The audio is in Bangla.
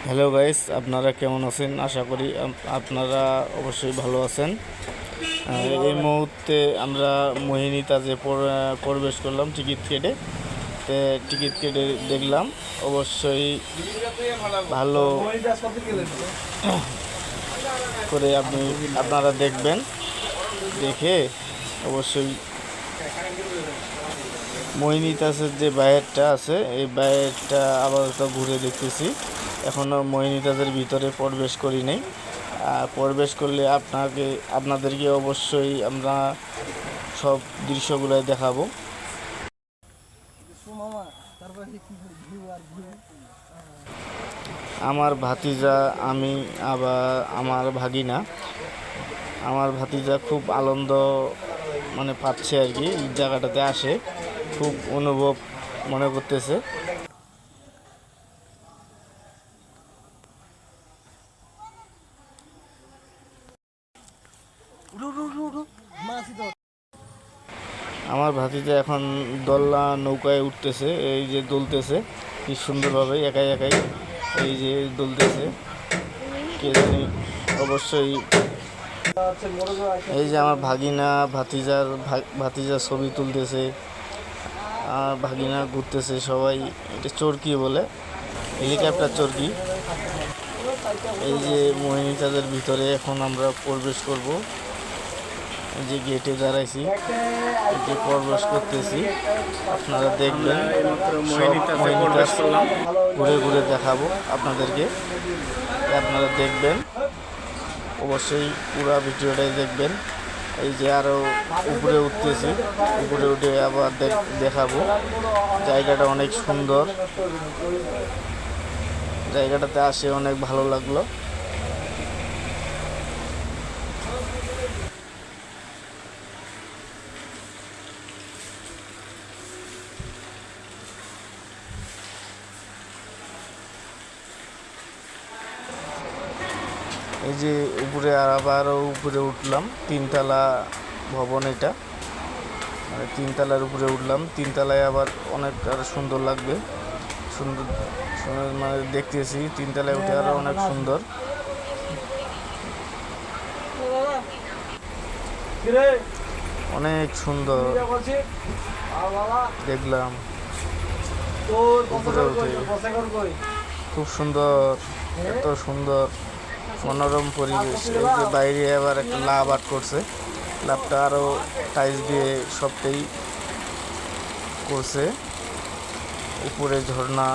হ্যালো গাইস, আপনারা কেমন আছেন? আশা করি আপনারা অবশ্যই ভালো আছেন। এই মুহূর্তে আমরা মোহিনী তাজে প্রবেশ করলাম টিকিট কেটে। টিকিট কেটে দেখলাম অবশ্যই ভালো করে আপনারা দেখবেন। দেখে অবশ্যই মোহিনী তাজের যে বাইরেটা আছে এই বাইরেটা আপাতত ঘুরে দেখতেছি। এখনও মোহিনী তাজের ভিতরে প্রবেশ করি নাই। প্রবেশ করলে আপনাদেরকে অবশ্যই আমরা সব দৃশ্যগুলাই দেখাবো। আমার ভাতিজা, আমি, আবার আমার ভাতিজা খুব আনন্দ পাচ্ছে আর কি। এই জায়গাটাতে আসে খুব অনুভব মনে করতেছে। আমার ভাতিজা এখন দোলনা নৌকায় উঠতেছে, এই যে দুলতেছে কি সুন্দরভাবে একাই একাই এই যে দুলতেছে। কে জানি অবশ্যই এই যে আমার ভাতিজার ছবি তুলতেছে, আর ভাগিনা ঘুরতেছে। সবাই এটা চরকি বলে, হেলিকপ্টার চরকি। এই যে মোহিনী তাজের ভিতরে এখন আমরা প্রবেশ করব। এই যে গেটে দাঁড়াইছি, এই যে প্রবেশ করতেছি। আপনারা দেখবেন, সব মোহিনী তাজ ঘুরে ঘুরে দেখাবো আপনাদেরকে। আপনারা দেখবেন, অবশ্যই পুরো ভিডিওটাই দেখবেন। এই যে আরও উপরে উঠতেছি, উপরে উঠে আবার দেখাবো। জায়গাটা অনেক সুন্দর, জায়গাটাতে আসে অনেক ভালো লাগলো। এই যে উপরে আবারও উপরে উঠলাম, তিনতলা ভবন এটা, তিনতলার উপরে উঠলাম। তিনতলায় আবার অনেক আরো সুন্দর লাগবে, সুন্দর দেখতেছি। তিনতলায় উঠে আরো অনেক সুন্দর। অনেক সুন্দর দেখলাম উপরে উঠে, খুব সুন্দর, এত সুন্দর মনোরম পরিবেশ। এই যে বাইরে আবার একটা লাভ আর্ট করছে, লাভটা আরও টাইলস দিয়ে সবটাই করছে। উপরে ঝর্ণা